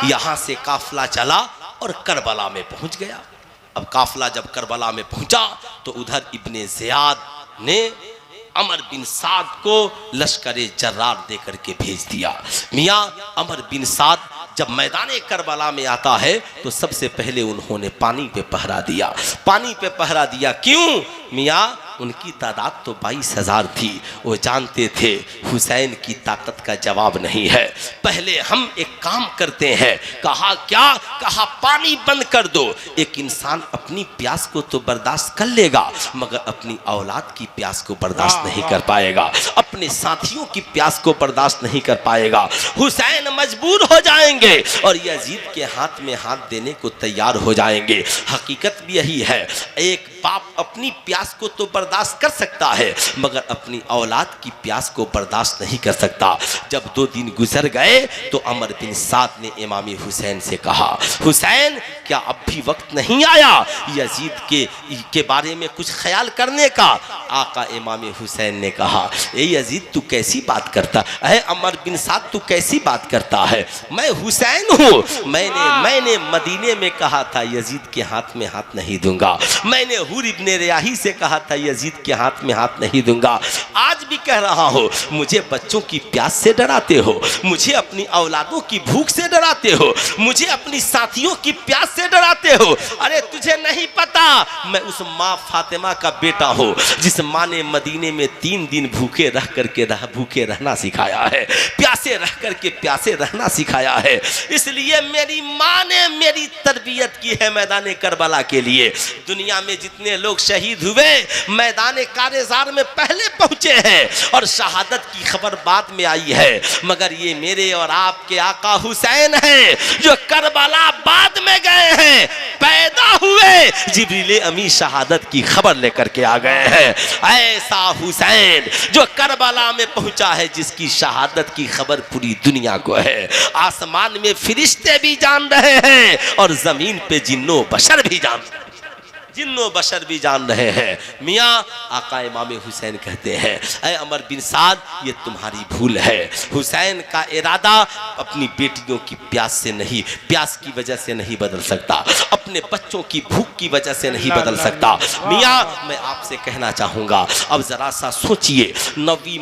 यहाँ से काफिला चला और करबला में पहुँच गया। अब काफिला जब करबला में पहुँचा तो उधर इब्ने ज़ियाद ने अमर बिन साद को लश्कर जर्रार दे करके भेज दिया। मियाँ अमर बिन साद जब मैदान करबला में आता है तो सबसे पहले उन्होंने पानी पे पहरा दिया। पानी पे पहरा दिया क्यों? मियाँ उनकी तादाद तो 22,000 थी। वो जानते थे हुसैन की ताकत का जवाब नहीं है। पहले हम एक काम करते हैं। कहा क्या? कहा पानी बंद कर दो। एक इंसान अपनी प्यास को तो बर्दाश्त कर लेगा मगर अपनी औलाद की प्यास को बर्दाश्त नहीं कर पाएगा, अपने साथियों की प्यास को बर्दाश्त नहीं कर पाएगा। हुसैन मजबूर हो जाएंगे और यजीद के हाथ में हाथ देने को तैयार हो जाएंगे। हकीकत भी यही है। एक बाप अपनी प्यास को तो बर्दाश्त कर सकता है मगर अपनी औलाद की प्यास को बर्दाश्त नहीं कर सकता। जब 2 दिन गुजर गए तो अमर बिन साद ने इमाम हुसैन से कहा, हुसैन क्या अब भी वक्त नहीं आया यजीद के बारे में कुछ ख्याल करने का? आका इमाम हुसैन ने कहा, ए यजीद तू कैसी बात करता है? अमर बिन साद तू कैसी बात करता है? मैं हुसैन हूँ। मैंने मदीने में कहा था यजीद के हाथ में हाथ नहीं दूंगा। मैंने हुर इब्ने रियाही से कहा था यजीद के हाथ में हाथ नहीं दूंगा। आज भी कह रहा हो, मुझे बच्चों की प्यास से डराते हो, मुझे अपनी औलादों की भूख से डराते हो, मुझे अपनी साथियों की प्यास से डराते हो। अरे तुझे नहीं पता मैं उस माँ फातिमा का बेटा हूँ जिस माँ ने मदीने में 3 दिन भूखे रहना सिखाया है, प्यासे रह करके प्यासे रहना सिखाया है। इसलिए मेरी माँ ने मेरी तरबियत की है मैदान करबला के लिए। दुनिया में जितने लोग शहीद हुए मैदान कारेज़ार में पहले पहुंचे हैं और शहादत की खबर बाद में आई है, मगर ये मेरे और आपके आका हुसैन हैं जो करबला बाद में गए हैं। पैदा हुए जिब्रील अमी शहादत की खबर लेकर के आ गए हैं। ऐसा हुसैन जो करबला में पहुंचा है जिसकी शहादत की खबर पूरी दुनिया को है। आसमान में फरिश्ते भी जान रहे हैं और जमीन पे जिन्नो बशर भी जान रहे हैं। मियाँ आका इमाम हुसैन कहते हैं, ऐ अमर बिन साद ये तुम्हारी भूल है। हुसैन का इरादा अपनी बेटियों की प्यास की वजह से नहीं बदल सकता, अपने बच्चों की भूख की वजह से नहीं बदल सकता। मियाँ मैं आपसे कहना चाहूँगा, अब ज़रा सा सोचिए, 9वीं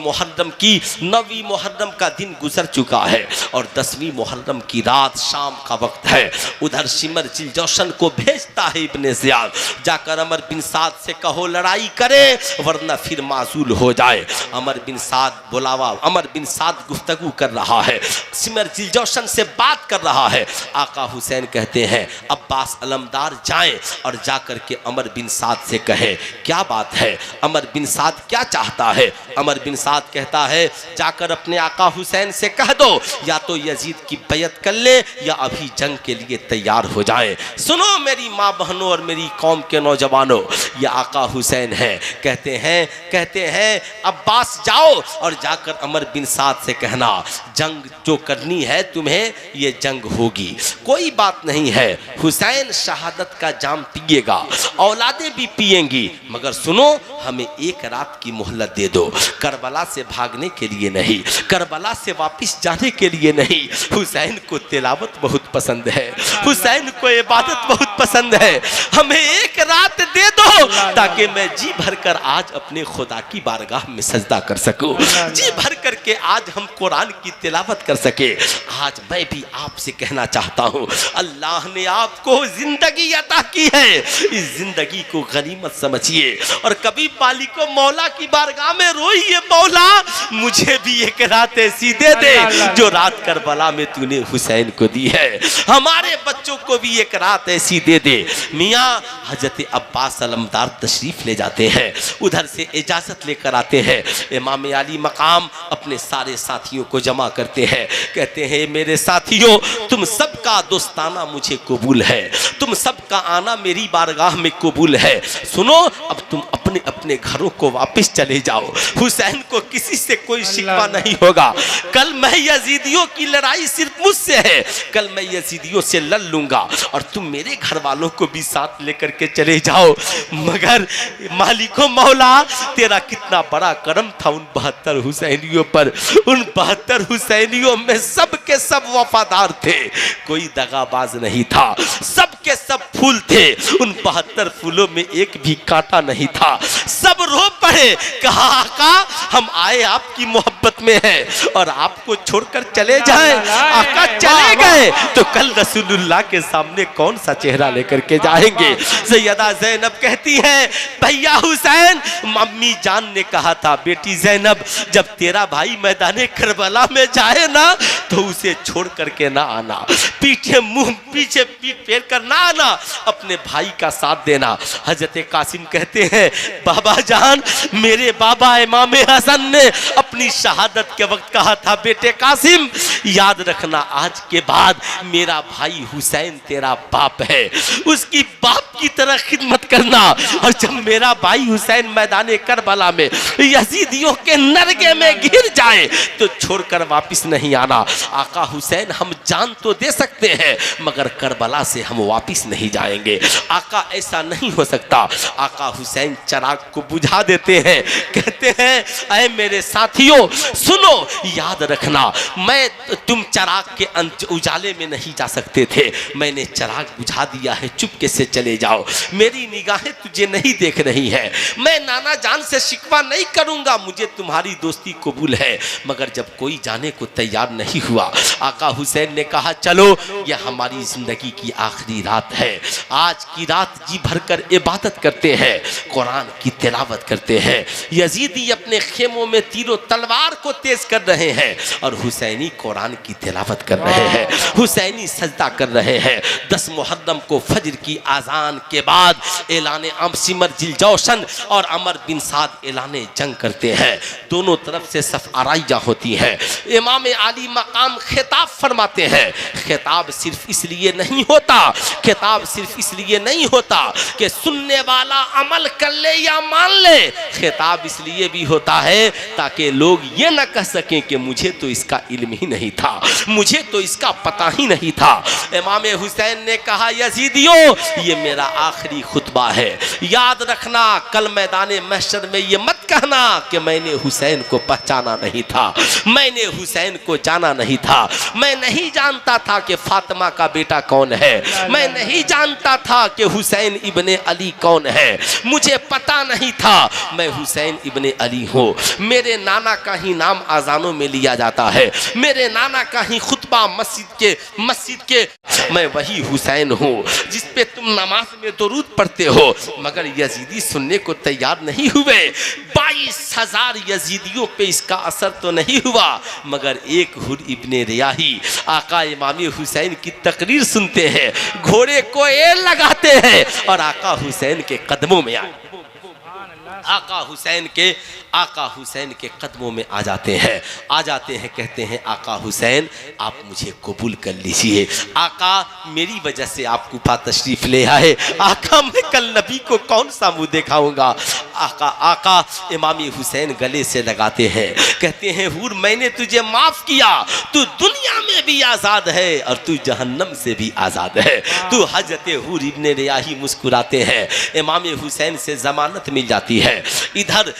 मुहर्रम का दिन गुजर चुका है और 10वीं मुहर्रम की रात शाम का वक्त है। उधर शिमर जिलजौशन को भेजता है इब्ने ज़ियाद, जाकर अमर बिन साद से कहो लड़ाई करे वरना फिर माजूल हो जाए। अमर बिन साद गुफ्तगू कर रहा है, सिमर जिलजौशन से बात कर रहा है। आका हुसैन कहते हैं अब्बास अलमदार जाएं और जाकर के अमर बिन साद से कहे क्या बात है, अमर बिन साद क्या चाहता है। अमर बिन साद कहता है जाकर अपने आका हुसैन से कह दो या तो यजीद की बैयत कर ले या अभी जंग के लिए तैयार हो जाए। सुनो मेरी माँ बहनों और मेरी कौम के नौजवानों, ये आका हुसैन हैं। कहते हैं अब्बास जाओ और जाकर अमर बिन साद से कहना जंग जो करनी है तुम्हें ये जंग होगी, कोई बात नहीं है। हुसैन शहादत का जाम पिएगा, औलादें भी पिएंगी, मगर सुनो हमें एक रात की मोहलत दे दो, करबला से भागने के लिए नहीं, करबला से वापस जाने के लिए नहीं। हुसैन को तिलावत बहुत पसंद है, हुसैन को इबादत बहुत पसंद है, हमें एक रात दे दो ताकि मैं जी भर कर आज अपने खुदा की बारगाह में सजदा कर सकूं, जी भर करके आज हम कुरान की तिलावत कर सके। आज मैं भी आपसे कहना चाहता हूं, अल्लाह ने आपको जिंदगी अता की है, इस जिंदगी को गनीमत समझिए और कभी पाली को मौला की बारगाह में रोइए, मौला मुझे भी एक रात ऐसी दे दे जो रात करबला में तूने हुसैन को दी है, हमारे बच्चों को भी एक रात ऐसी दे दे। मियाँ हजरत अब्बास अलमदार तशरीफ ले जाते हैं, उधर से इजाज़त लेकर आते हैं। इमाम अली मकाम अपने सारे साथियों को जमा करते हैं, कहते हैं मेरे साथियों तुम सबका दोस्ताना मुझे कबूल है, तुम सबका आना मेरी बारगाह में कबूल है। सुनो अब तुम अपने अपने अपने घरों को वापस चले जाओ। हुसैन को किसी से कोई शिकवा नहीं होगा। कल मैं यजीदियों की लड़ाई सिर्फ मुझसे है, कल मैं यजीदियों से लड़ लूंगा और तुम मेरे घर वालों को भी साथ लेकर के चले जाओ। मगर मालिको मौला, तेरा कितना बड़ा करम था उन 72 हुसैनियों पर। उन 72 हुसैनियों में सब के सब वफादार थे, कोई दगाबाज नहीं था, सब के सब फूल थे। उन 72 फूलों में एक भी कांटा नहीं था। सब रो पड़े, कहा आका हम आए आपकी मोहब्बत में हैं और आपको छोड़कर चले जाएं। आका चले गए तो कल रसूलुल्लाह के सामने कौन सा चेहरा लेकर के जाएंगे। सैयदा ज़ैनब कहती है, भैया हुसैन, मम्मी जान ने कहा था बेटी ज़ैनब जब तेरा भाई मैदाने करबला में जाए ना तो उसे छोड़ करके ना आना, पीछे पीठ फेर कर ना आना, अपने भाई का साथ देना। हजरत कासिम कहते हैं, बाबा जान, मेरे बाबा इमाम हसन ने अपनी शहादत के वक्त कहा था, बेटे कासिम याद रखना आज के बाद मेरा भाई हुसैन तेरा बाप है, उसकी बाप की तरह खिदमत करना। और जब मेरा भाई हुसैन मैदाने करबला में यजीदियों के नरगे में गिर जाए तो छोड़कर वापस नहीं आना। आका हुसैन हम जान तो दे सकते हैं मगर करबला से हम वापस नहीं जाएंगे। आका ऐसा नहीं हो सकता। आका हुसैन चिराग को बुझा देते हैं, कहते हैं, ऐ मेरे साथियों सुनो, याद रखना मैं तुम चिराग के उजाले में नहीं जा सकते थे, मैंने चिराग बुझा दिया है, चुपके से चले जाओ, मेरी निगाहें तुझे नहीं देख रही है, मैं नाना जान से शिकवा नहीं करूंगा, मुझे तुम्हारी दोस्ती कबूल है। मगर जब कोई जाने को तैयार नहीं हुआ, आका हुसैन ने कहा चलो यह हमारी जिंदगी की आखिरी रात है, आज की रात जी भरकर इबादत करते हैं, कुरान की तिलावत करते हैं। यजीदी अपने खेमों में तीरों तलवार को तेज कर रहे हैं और हुसैनी कुरान की तिलावत कर रहे हैं, हुसैनी सजदा कर रहे हैं। 10 मुहर्रम को फजर की आजान के बाद ऐलान सिमर जिलजौशन और अमर बिन साद ऐलान जंग करते हैं। दोनों तरफ से सफ आराइयां होती हैं। इमाम आली मकाम खिताब फरमाते हैं। खिताब सिर्फ इसलिए नहीं होता, खिताब सिर्फ इसलिए नहीं होता कि सुनने वाला अमल कर ले या मान ले, खिताब इसलिए भी होता है ताकि लोग ये न कह सकें कि मुझे तो इसका इल्म ही नहीं था, मुझे तो इसका पता ही नहीं था। इमाम हुसैन ने कहा, यजीदियों ये मेरा आखिरी खुतबा है, याद रखना कल मैदाने महशर में ये मत कहना कि मैंने हुसैन को पहचाना नहीं था, मैंने हुसैन को जाना नहीं था, मैं नहीं जानता था कि फातिमा का बेटा कौन है, मैं नहीं जानता था कि हुसैन इब्ने अली कौन है, मुझे पता नहीं था मैं हुसैन इब्ने अली हूँ। मेरे नाना का ही नाम आजानों में लिया जाता है, मेरे नाना का ही खुतबा मस्जिद के मैं वही हुसैन हूँ जिस पे तुम नमाज में दुरूद पढ़ते हो। मगर यजीदी सुनने को तैयार नहीं हुए। 22,000 यजीदियों पे इसका असर तो नहीं हुआ, मगर एक हुर इब्ने रियाही आका इमाम हुसैन की तकरीर सुनते हैं, घोड़े को एल लगाते हैं और आका हुसैन के कदमों में आका हुसैन के कदमों में आ जाते हैं, कहते हैं आका हुसैन आप मुझे कबूल कर लीजिए। आका मेरी वजह से आप कुफा तशरीफ ले आए, आका मैं कल नबी को कौन सा मुंह दिखाऊंगा। आका इमाम हुसैन गले से लगाते हैं, कहते हैं हुर मैंने तुझे माफ किया, तू दुनिया में भी आजाद है और तू जहन्नम से भी आजाद है। तू हजरत हुर इब्ने रियाही मुस्कुराते हैं, इमाम हुसैन से जमानत मिल जाती है। इधर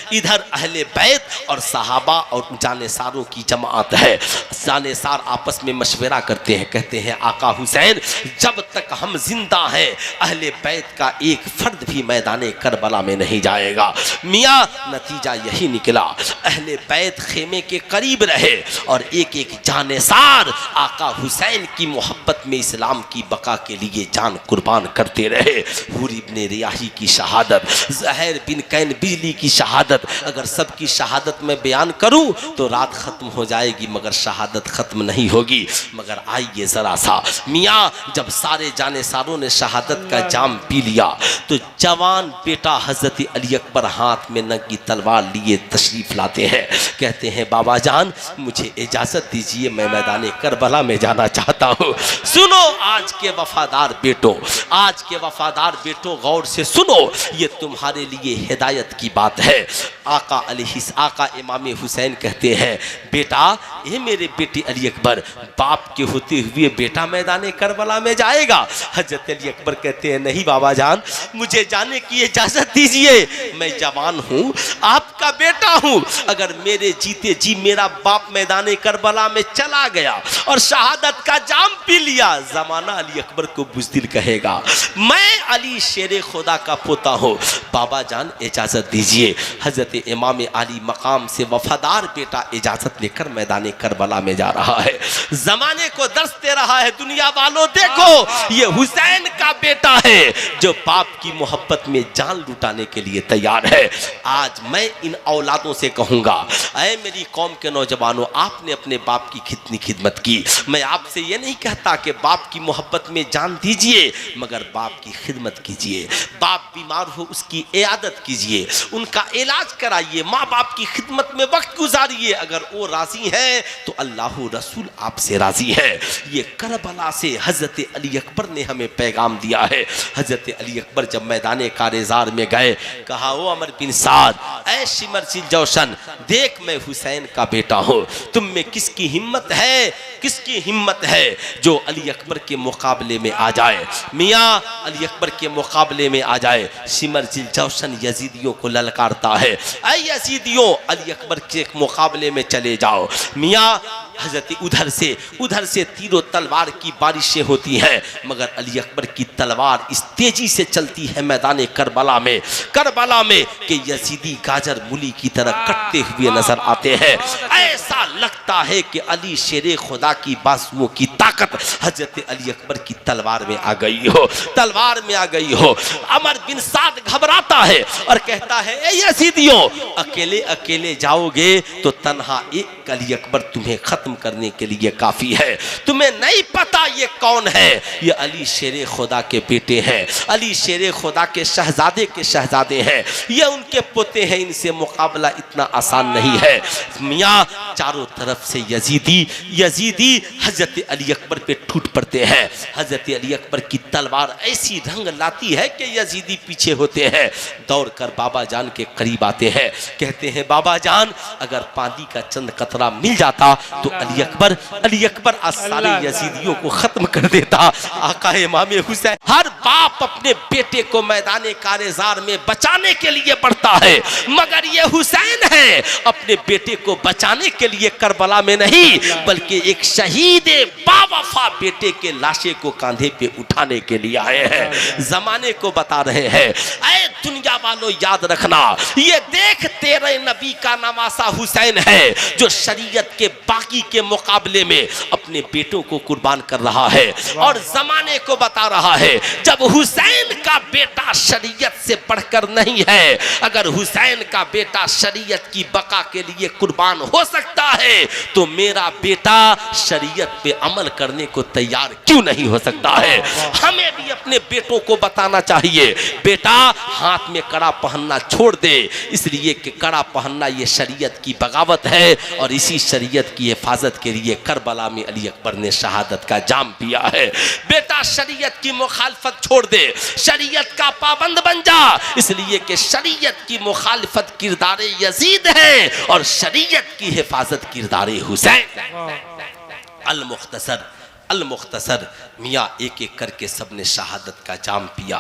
अहले बैत और सहाबा और जानेसारों की जमात है। जानेसार आपस में मशवरा करते हैं, कहते हैं आका हुसैन जब तक हम जिंदा हैं अहले बैत का एक फर्द भी मैदाने करबला में नहीं जाएगा। मियाँ नतीजा यही निकला, अहले बैत खेमे के करीब रहे और एक एक जानेसार आका हुसैन की मोहब्बत में इस्लाम की बका के लिए जान कुर्बान करते रहे। हुर इब्ने रियाही की शहादत, ज़हर बिन कैन बिजली की शहादत, अगर सबकी शहादत में बयान करूं तो रात खत्म हो जाएगी मगर शहादत खत्म नहीं होगी। मगर आइए जरा सा, मियाँ जब सारे जानेसारों ने शहादत का जाम पी लिया तो जवान बेटा हजरत अली अकबर हाथ में नंगी तलवार लिए तशरीफ लाते हैं। कहते हैं बाबा जान मुझे इजाजत दीजिए, मैं मैदान करबला में जाना चाहता हूँ। सुनो आज के वफादार बेटो, आज के वफादार बेटो गौर से सुनो, ये तुम्हारे लिए हिदायत की बात है। आका इमाम हुसैन कहते हैं बेटा, ये मेरे बेटे अली अकबर, बाप के होते हुए बेटा मैदान करबला में जाएगा? हजरत अली अकबर कहते हैं नहीं बाबा जान, मुझे जाने की इजाजत दीजिए, मैं जवान हूँ, आपका बेटा हूँ। अगर मेरे जीते जी मेरा बाप मैदान करबला में चला गया और शहादत का जाम पी लिया, जमाना अली अकबर को बुज़दिल कहेगा। मैं अली शेर खुदा का पोता हूँ, बाबा जान इजाजत दीजिए। हजरत इमाम अली मकाम से वफादार बेटा इजाजत लेकर मैदान करबला में जा रहा है। जमाने को दर्श दे रहा है, दुनिया वालों देखो ये हुसैन का बेटा है जो बाप की मोहब्बत में जान लुटाने के लिए तैयार है। आज मैं इन औलादों से कहूंगा, ऐ मेरी कौम के नौजवानों, आपने अपने बाप की कितनी खिदमत की। मैं आपसे ये नहीं कहता कि बाप की मोहब्बत में जान दीजिए, मगर बाप की खिदमत कीजिए। बाप बीमार हो उसकी इयादत कीजिए, उनका इलाज कराइए, माँ बाप की खिदमत में वक्त गुजारिए। अगर वो राजी है तो अल्लाह रसूल आपसे राजी है। ये करबला से हजरत अली अकबर ने हमें पैगाम दिया है। हजरत अली अकबर जब मैदान कारेजार में गए, कहा ओ अमर बिन साद, ऐ शिमर सिल जौशन, देख मैं हुसैन का बेटा हूँ, तुम में किसकी हिम्मत है, किसकी हिम्मत है जो अली अकबर के मुकाबले में आ जाए, मियाँ अली अकबर के मुकाबले में आ जाए। शिमर सिल जौशन यजीदियों को ललकारता है, ऐ यजीदियों अली अकबर के मुकाबले में चले जाओ। मियाँ हजरत उधर से तीरों तलवार की बारिशें होती हैं, मगर अली अकबर की तलवार इस तेजी से चलती है मैदान करबला में कि यजीदी गाजर मूली की तरह कटते हुए नजर आते हैं। ऐसा लगता है कि अली शेर खुदा की बाजुओं की ताकत हजरत अली अकबर की तलवार में आ गई हो। अमर बिन साद घबराता है और कहता है ए यजीदियों, अकेले अकेले जाओगे तो तन्हा एक अली अकबर तुम्हें खत्म करने के लिए काफी है। तुम्हें नहीं पता ये कौन है, ये अली शेर खुदा के बेटे हैं, अली शेर खुदा के शहजादे हैं, ये उनके पोते हैं, इनसे मुकाबला इतना आसान नहीं है। मियाँ चारों तरफ से यजीदी हजरत अली अकबर पे टूट पड़ते हैं। हजरत अली अकबर की तलवार ऐसी रंग लाती है कि यजीदी पीछे होते हैं, दौड़कर बाबा जान के करीब आते हैं। कहते हैं बाबा जान, अगर पानी का चंद कतरा मिल जाता तो अली अकबर सारे यजीदियों को खत्म कर देता। आका इमाम हुसैन, हर बाप अपने बेटे को मैदान कारेजार में बचाने के लिए बढ़ता है, मगर ये हुसैन है अपने बेटे को बचाने के लिए करबला में नहीं, बल्कि एक शहीद बावफा बेटे के लाशे को कांधे पे उठाने के लिए आए हैं। जमाने को बता रहे हैं, ऐ दुनिया वालों याद रखना, ये देख तेरे नबी का नवासा हुसैन है जो शरीयत के बाकी के मुकाबले में अपने बेटों को कुर्बान कर रहा है। और जमाने को बता रहा है, जब हुसैन का बेटा शरीयत से बढ़कर नहीं है, अगर हुसैन का बेटा शरीयत की बका के लिए कुर्बान हो सकता है तो मेरा बेटा शरीयत पे अमल करने को तैयार क्यों नहीं हो सकता है। हमें भी अपने बेटों को बताना चाहिए, बेटा हाथ में कड़ा पहनना छोड़ दे, इसलिए कि कड़ा पहनना ये शरीयत की बगावत है और इसी शरीयत की हिफाजत के लिए करबला में अली अकबर ने शहादत का जाम पिया है। बेटा शरीयत की मुखालफत छोड़ दे, शरीयत का पाबंद बन जा, इसलिए कि शरीयत की मुखालफत किरदारे यजीद है और शरीयत की हिफाजत किरदारे हुसैन। अल मुख्तसर मियाँ एक एक करके सबने शहादत का जाम पिया।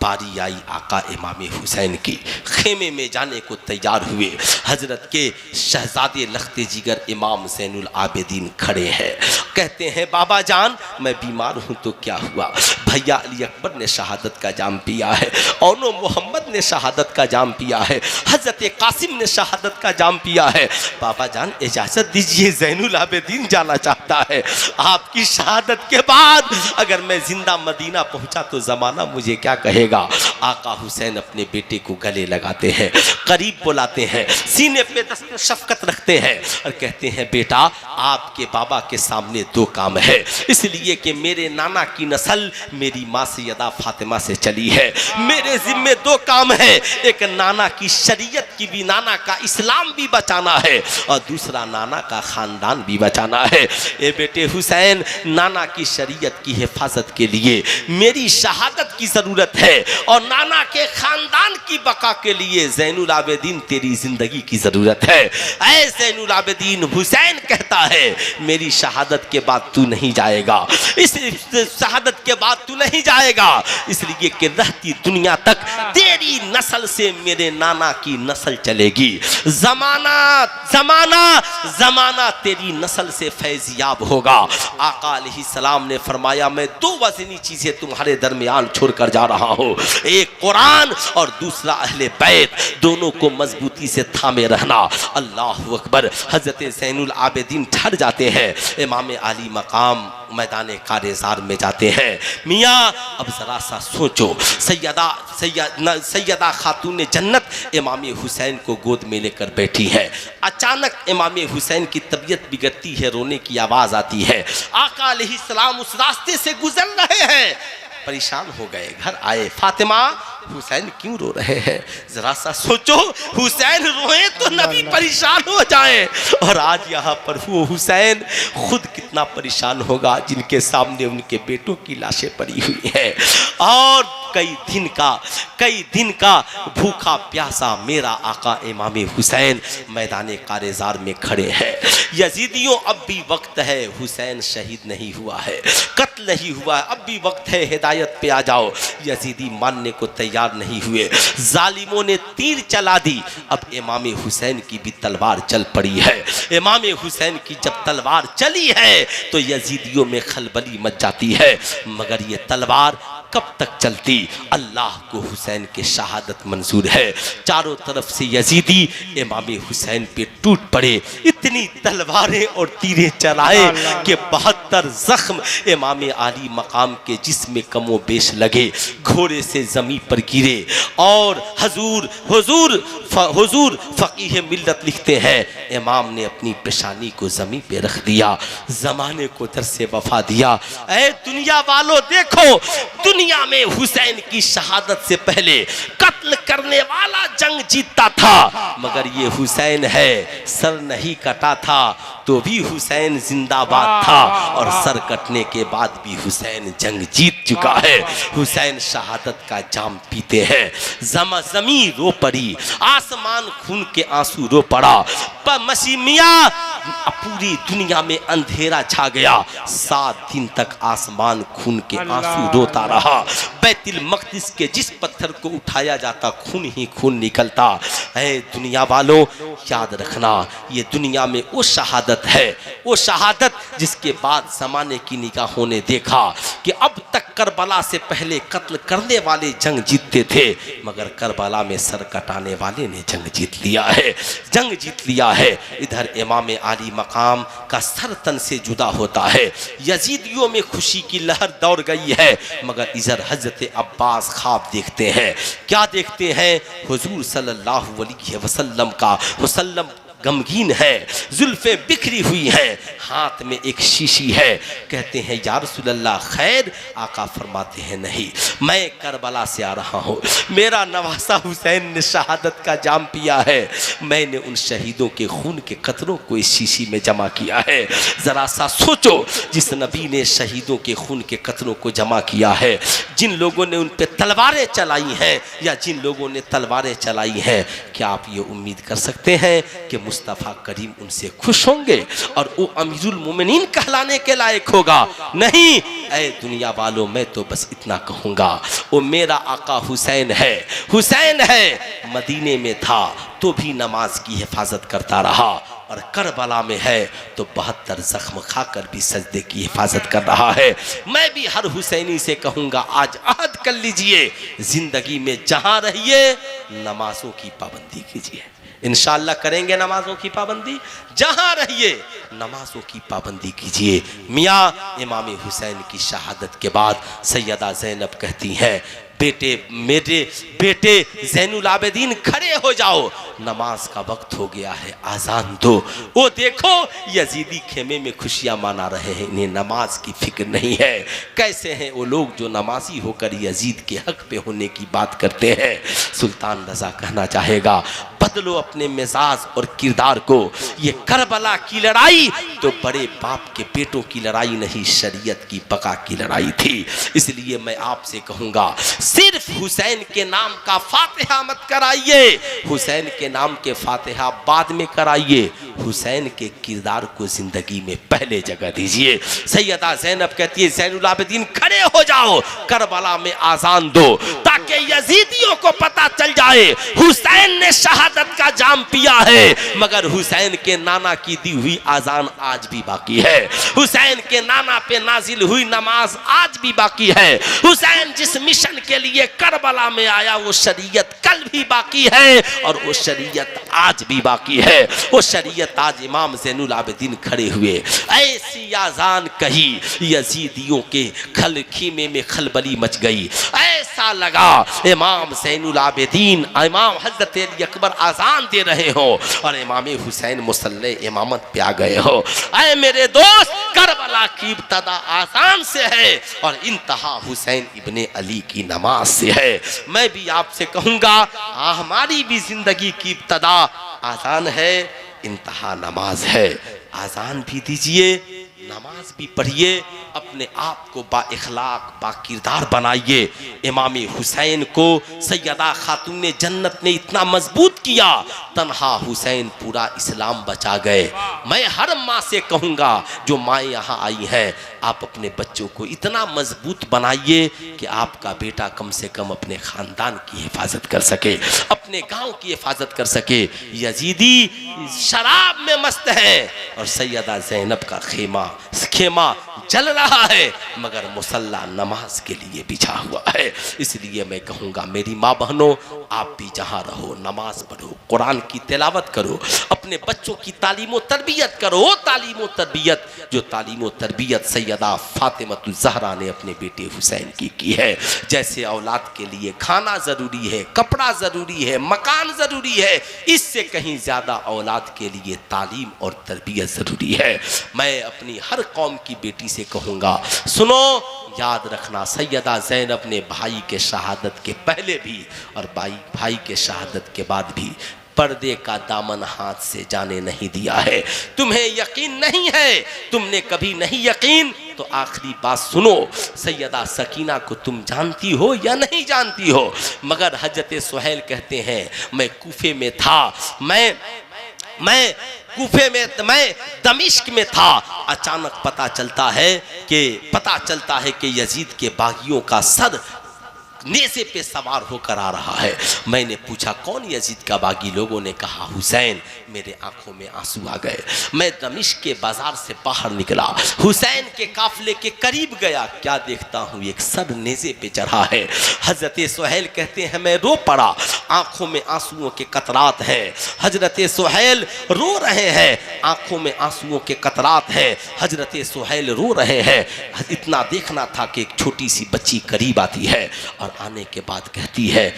बारी आई आका इमाम हुसैन की, खेमे में जाने को तैयार हुए। हजरत के शहजादे लख्ते जिगर इमाम ज़ैनुल आबिदीन खड़े हैं। कहते हैं बाबा जान मैं बीमार हूँ तो क्या हुआ, भैया अली अकबर ने शहादत का जाम पिया है, औनो मोहम्मद ने शहादत का जाम पिया है, हजरत कासिम ने शहादत का जाम पिया है। बाबा जान इजाज़त दीजिए, ज़ैनुल आबिदीन जाना चाहता है, आपकी शहादत के बाद अगर मैं जिंदा मदीना पहुंचा तो जमाना मुझे क्या कहेगा। आका हुसैन अपने बेटे को गले लगाते हैं, करीब बुलाते हैं, सीने पे दस्ते शफकत रखते हैं और कहते हैं बेटा आपके बाबा के सामने दो काम है, इसलिए कि मेरे नाना की नस्ल मेरी माँ सैयदा फातिमा से चली है। मेरे जिम्मे दो काम है, एक नाना की शरीयत की भी, नाना का इस्लाम भी बचाना है और दूसरा नाना का खानदान भी बचाना है। ए बेटे हुसैन, नाना की शरीयत की हिफाजत के लिए मेरी शहादत की जरूरत है और नाना के खानदान की बका के लिए ज़ैनुल आबिदीन तेरी जिंदगी की जरूरत है। ऐ ज़ैनुल आबिदीन, हुसैन कहता है मेरी शहादत के बाद तू नहीं जाएगा, इस शहादत के बाद तू नहीं जाएगा, इसलिए कि रहती दुनिया तक तेरी नस्ल से मेरे नाना की नस्ल चलेगी। जमाना जमाना जमाना तेरी नस्ल से फैजियाब होगा। आका अलैहिस्सलाम ने फरमाया मैं दो वज़नी चीजें तुम्हारे दरमियान छोड़कर जा रहा हूँ, एक कुरान और दूसरा अहले बैत, दोनों को मजबूती से थामे रहना। अल्लाह अकबर। हजरत ज़ैनुल आबिदीन ठहर जाते हैं, इमाम आली मकाम मैदान कारेज़ार में जाते हैं। मियाँ अब ज़रा सा सोचो, सैयदा खातून जन्नत इमाम हुसैन को गोद में लेकर बैठी है। अचानक इमाम हुसैन की तबीयत बिगड़ती है, रोने की आवाज़ आती है। आका अलैहिस्सलाम उस रास्ते से गुजर रहे हैं, परेशान हो गए, घर आए। फातिमा, हुसैन क्यों रो रहे हैं? जरा सा सोचो, हुसैन रोए तो नबी परेशान हो जाए, और आज यहाँ पर वो हुसैन खुद कितना परेशान होगा जिनके सामने उनके बेटों की लाशें पड़ी हुई हैं। और कई दिन का भूखा प्यासा मेरा आका इमाम हुसैन मैदान कारेज़ार में खड़े हैं। यजीदियों अब भी वक्त है, हुसैन शहीद नहीं हुआ है, कत्ल नहीं हुआ है, अब भी वक्त है, हिदायत पे आ जाओ। यजीदी मानने को तैयार नहीं हुए, जालिमों ने तीर चला दी। अब इमाम हुसैन की भी तलवार चल पड़ी है। इमाम हुसैन की जब तलवार चली है तो यजीदियों में खलबली मच जाती है, मगर ये तलवार कब तक चलती? अल्लाह को हुसैन के शहादत मंजूर है। चारों तरफ से यजीदी इमाम हुसैन पे टूट पड़े, इतनी तलवारें और तीरें चलाए कि 72 जख्म इमाम आली मकाम के जिस्म कमो बेश लगे, घोड़े से जमीन पर गिरे। और हुजूर फकीह मिल्लत लिखते हैं, इमाम ने अपनी पेशानी को जमीन पे रख दिया, जमाने को दर से वफा दिया। ऐ दुनिया वालों देखो, दुनिया में हुसैन की शहादत से पहले कत्ल करने वाला जंग जीतता था, मगर ये हुसैन है सर नहीं कटा था तो भी हुसैन जिंदाबाद था, और सर कटने के बाद भी हुसैन जंग जीत चुका है। हुसैन शहादत का जाम पीते हैं। जमी रो पड़ी, आसमान खून के आंसू रो पड़ा। मसीह मियां, पूरी दुनिया में अंधेरा छा गया। 7 दिन तक आसमान खून के आंसू रोता रहा। बैतुल मक़दिस के जिस पत्थर को उठाया जाता खून ही खून निकलता। ऐ दुनिया वालों, याद रखना, ये दुनिया में वो शहादत है, वो शहादत जिसके बाद ज़माने की निगाहों ने देखा कि अब तक करबला से पहले कत्ल करने वाले जंग जीतते थे, मगर करबला में सर कटाने वाले ने जंग जीत लिया है, जंग जीत लिया है। इधर इमाम आली मकाम का सर तन से जुदा होता है। यजीदियों में खुशी की लहर दौड़ गई है, मगर इधर हजरत अब्बास ख्वाब देखते हैं। क्या देखते हैं? हुजूर सल्लल्लाहु अलैहि वसल्लम गमगीन है, जुल्फे बिखरी हुई हैं, हाथ में एक शीशी है। कहते हैं या रसूल अल्लाह खैर? आका फरमाते हैं नहीं, मैं करबला से आ रहा हूँ, मेरा नवासा हुसैन ने शहादत का जाम पिया है, मैंने उन शहीदों के खून के कतरों को इस शीशी में जमा किया है। ज़रा सा सोचो, जिस नबी ने शहीदों के खून के कतरों को जमा किया है, जिन लोगों ने उन पर तलवारें चलाई हैं या जिन लोगों ने तलवारें चलाई हैं, क्या आप ये उम्मीद कर सकते हैं कि मुस्तफ़ा करीम उनसे खुश होंगे और वो अमीरुल मोमिनीन कहलाने के लायक होगा? नहीं। ऐ दुनिया वालों, मैं तो बस इतना कहूँगा, वो मेरा आका हुसैन है, हुसैन है। मदीने में था तो भी नमाज की हिफाजत करता रहा, और करबला में है तो 72 जख्म खाकर भी सजदे की हिफाजत कर रहा है। मैं भी हर हुसैनी से कहूँगा, आज अहद कर लीजिए, जिंदगी में जहाँ रहिए नमाजों की पाबंदी कीजिए। इंशाअल्लाह करेंगे नमाजों की पाबंदी, जहां रहिए नमाजों की पाबंदी कीजिए। मियाँ इमाम हुसैन की शहादत के बाद सैयदा ज़ैनब कहती हैं, बेटे मेरे बेटे ज़ैनुल आबिदीन खड़े हो जाओ, नमाज का वक्त हो गया है, आज़ान दो। वो देखो यजीदी खेमे में खुशियाँ मना रहे हैं, इन्हें नमाज की फिक्र नहीं है। कैसे हैं वो लोग जो नमाजी होकर यजीद के हक पे होने की बात करते हैं। सुल्तान रज़ा कहना चाहेगा, बदलो अपने मिजाज और किरदार को। ये करबला की लड़ाई तो बड़े बाप के बेटों की लड़ाई नहीं, शरीयत की बका की लड़ाई थी। इसलिए मैं आपसे कहूँगा, सिर्फ हुसैन के नाम का फातिहा मत कराइए, हुसैन के नाम के फातिहा बाद में कराइए, हुसैन के किरदार को जिंदगी में पहले जगह दीजिए। सैयदा ज़ैनब कहती है, ज़ैनुल आबिदीन खड़े हो जाओ, करबला में आज़ान दो, ताकि यजीदियों को पता चल जाए हुसैन ने शहादत का जाम पिया है। मगर हुसैन के नाना की दी हुई आज़ान आज भी बाकी है, हुसैन के नाना पे नाजिल हुई नमाज आज भी बाकी है। हुसैन जिस मिशन के लिए करबला में आया वो शरीयत कल भी बाकी है और वो शरीयत आज भी बाकी है। वो शरीयत आज इमाम ज़ैनुल आबिदीन खड़े हुए ऐसी आज़ान कही, यजीदियों के खीमे में खलबली मच गई। ऐसा लगा इमाम ज़ैनुल आबिदीन इमाम हज़रत अली अकबर आज़ान दे रहे हो और इमाम हुसैन मुसल्ले इमामत पे आ गए हो। ऐ मेरे दोस्त, करबला की इब्तदा आज़ान से है और इंतहा हुसैन इब्ने अली की नमाज से है। मैं भी आपसे कहूँगा, हमारी भी जिंदगी की इब्तदा आज़ान है, इंतहा नमाज है। आज़ान भी दीजिए, नमाज भी पढ़िए, अपने आप को बाइखलाक बाकिरदार बनाइए। इमाम हुसैन को सैयदा खातून जन्नत ने इतना मजबूत किया, तन्हा हुसैन पूरा इस्लाम बचा गए। मैं हर माँ से कहूँगा जो माएँ यहाँ आई हैं, आप अपने बच्चों को इतना मजबूत बनाइए कि आपका बेटा कम से कम अपने ख़ानदान की हिफाजत कर सके, अपने गांव की हिफाजत कर सके। यजीदी शराब में मस्त है और सैयदा ज़ैनब का खेमा जल रहा है, मगर मुसल्ला नमाज के लिए बिछा हुआ है। इसलिए मैं कहूँगा, मेरी माँ बहनों, आप भी जहाँ रहो नमाज पढ़ो, कुरान की तिलावत करो, अपने बच्चों की तालीम व तरबियत करो। तालीम व तरबियत जो तालीम व तरबियत सैयदा फातिमतुल ज़हरा ने अपने बेटे हुसैन की है। जैसे औलाद के लिए खाना ज़रूरी है, कपड़ा ज़रूरी है, मकान ज़रूरी है, इससे कहीं ज़्यादा औलाद के लिए तालीम और तरबियत ज़रूरी है। मैं अपनी हर कौम की बेटी से कहूँगा, सुनो, याद रखना, सैयदा ज़ैनब ने भाई के शहादत के पहले भी और भाई के शहादत के बाद भी पर्दे का दामन हाथ से जाने नहीं दिया है। तुम्हें यकीन नहीं है, तुमने कभी नहीं यकीन, तो आखिरी बात सुनो, सैयदा सकीना को तुम जानती हो या नहीं जानती हो? मगर हजरत सुहैल कहते हैं, मैं कूफे में था, मैं कूफे में, मैं दमिश्क में था, अचानक पता चलता है कि यजीद के बागियों का सर नेज़े पे सवार होकर आ रहा है। मैंने पूछा, कौन यजीद का बागी? लोगों ने कहा, हुसैन। मेरे आंखों में आंसू आ गए। मैं दमिश्क के बाजार से बाहर निकला, हुसैन के काफले के करीब गया, क्या देखता हूँ, एक सर नेज़े पे चढ़ा है। हजरत सुहैल कहते हैं, मैं रो पड़ा, आंखों में आंसुओं के कतरात हैं। हजरत सुहैल रो रहे हैं, आंखों में आंसुओं के कतरात हैं। हजरत सुहैल रो रहे हैं। इतना देखना था कि एक छोटी सी बच्ची करीब आती है और आने के बाद कहती है,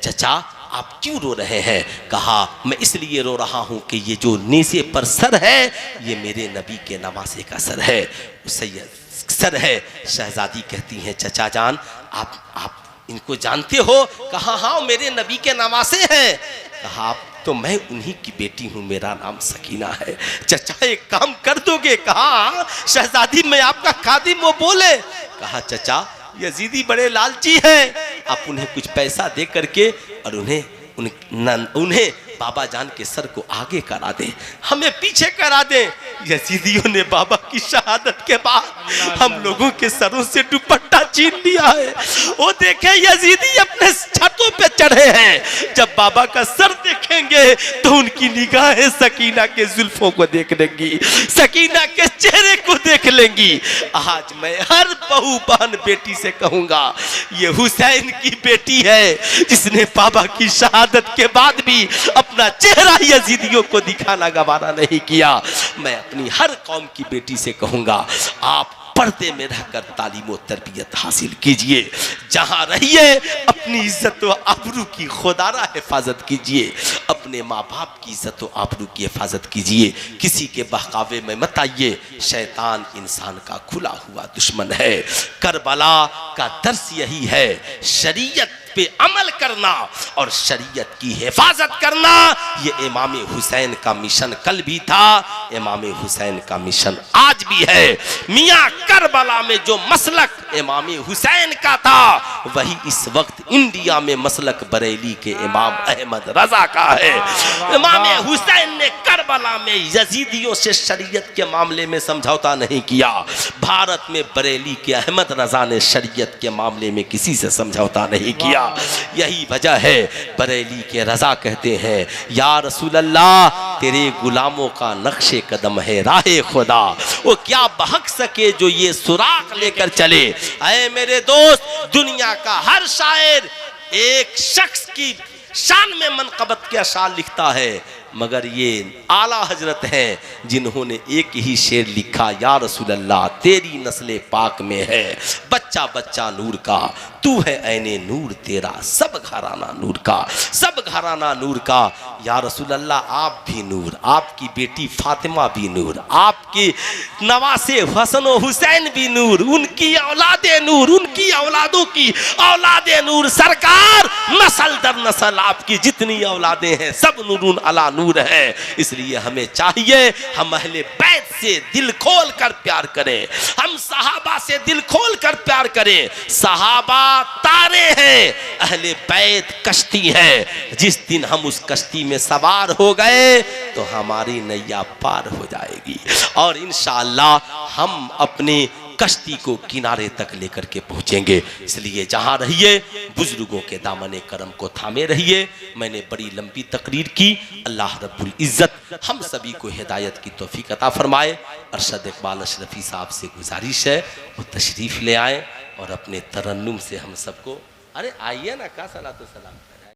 चचा आप क्यों रो रहे हैं? कहा, मैं इसलिए रो रहा हूँ कि ये जो नेज़े पर सर है, ये मेरे नबी के नवासे का सर है, सैयद सर है। शहजादी कहती हैं, चचा जान आप इनको जानते हो? कहा, हाँ मेरे नबी के नवासे हैं। कहा, तो मैं उन्हीं की बेटी हूँ, मेरा नाम सकीना है। चचा एक काम कर दोगे? कहा, शहजादी मैं आपका खादिम। वो बोले, कहा, चचा यजीदी बड़े लालची हैं, आप उन्हें कुछ पैसा दे करके और उन्हें बाबा जान के सर को आगे करा दे, हमें पीछे करा दे। यजीदियों ने बाबा की शहादत के बाद हम लोगों के सरों से दुपट्टा छीन लिया है। वो देखे यजीदी अपने छतों पे चढ़े हैं, जब बाबा का सर देखेंगे देखेंगे तो उनकी निगाहें सकीना के जुल्फों को देख लेंगी, सकीना के चेहरे को देख लेंगी। आज मैं हर बहू बहन बेटी से कहूंगा, ये हुसैन की बेटी है जिसने बाबा की शहादत के बाद भी अपना चेहरा यजीदियों को दिखाना गवारा नहीं किया। मैं अपनी हर कौम की बेटी से कहूंगा, आप पर्दे में रहकर तालीम और तरबियत हासिल कीजिए, जहां रहिए अपनी इज्जत व आबरू की खुदारा हिफाजत कीजिए, अपने माँ बाप की इज्जत व आबरू की हिफाजत कीजिए, किसी के बहकावे में मत आइए। शैतान इंसान का खुला हुआ दुश्मन है। करबला का दर्स यही है, शरीयत पे अमल करना और शरीयत की हिफाजत करना। ये इमाम हुसैन का मिशन कल भी था, इमाम हुसैन का मिशन आज भी है। मियां करबला में जो मसलक इमाम हुसैन का था, वही इस वक्त इंडिया में मसलक बरेली के इमाम अहमद रजा का है। इमाम हुसैन ने करबला में यजीदियों से शरीयत के मामले में समझौता नहीं किया। भारत में बरेली के अहमद रजा ने शरीयत के मामले में किसी से समझौता नहीं किया। यही वजह है बरेली के रजा कहते हैं, या रसूल अल्लाह, तेरे गुलामों का नक्शे कदम है राहे खुदा, वो क्या बहक सके जो ये सुराख लेकर चले। ऐ मेरे दोस्त, दुनिया का हर शायर एक शख्स की शान में मनकबत के अशार लिखता है, मगर ये आला हजरत हैं जिन्होंने एक ही शेर लिखा, या रसूल अल्लाह, तेरी नस्ले पाक में है बच्चा बच्चा नूर का, तू है ऐने नूर तेरा सब घराना नूर का, सब घराना नूर का। या रसूल अल्लाह, आप भी नूर, आपकी बेटी फातिमा भी नूर, आपकी नवासे हसन व हुसैन भी नूर, उनकी औलादे नूर, उनकी औलादों की औलादे नूर। सरकार नस्ल दर नस्ल आपकी जितनी औलादे हैं सब नूरुन अला नूर है। इसलिए हमें चाहिए हम अहले बैत से दिल खोल कर प्यार करें, हम सहाबा से दिल खोल कर प्यार करें। सहाबा तारे हैं, अहले बैत कश्ती है। जिस दिन हम उस कश्ती में सवार हो गए तो हमारी नैया पार हो जाएगी और इंशाअल्लाह हम अपने कश्ती को किनारे तक लेकर के पहुंचेंगे। इसलिए जहां रहिए बुजुर्गों के दामने करम को थामे रहिए। मैंने बड़ी लंबी तकरीर की। अल्लाह रब्बुल इज्जत हम सभी को हिदायत की तौफीक अता फरमाए। अरशद इकबाल अशरफी साहब से गुजारिश है वो तशरीफ ले आए और अपने तरन्नुम से हम सबको, अरे आइए ना, का सलातो सलाम।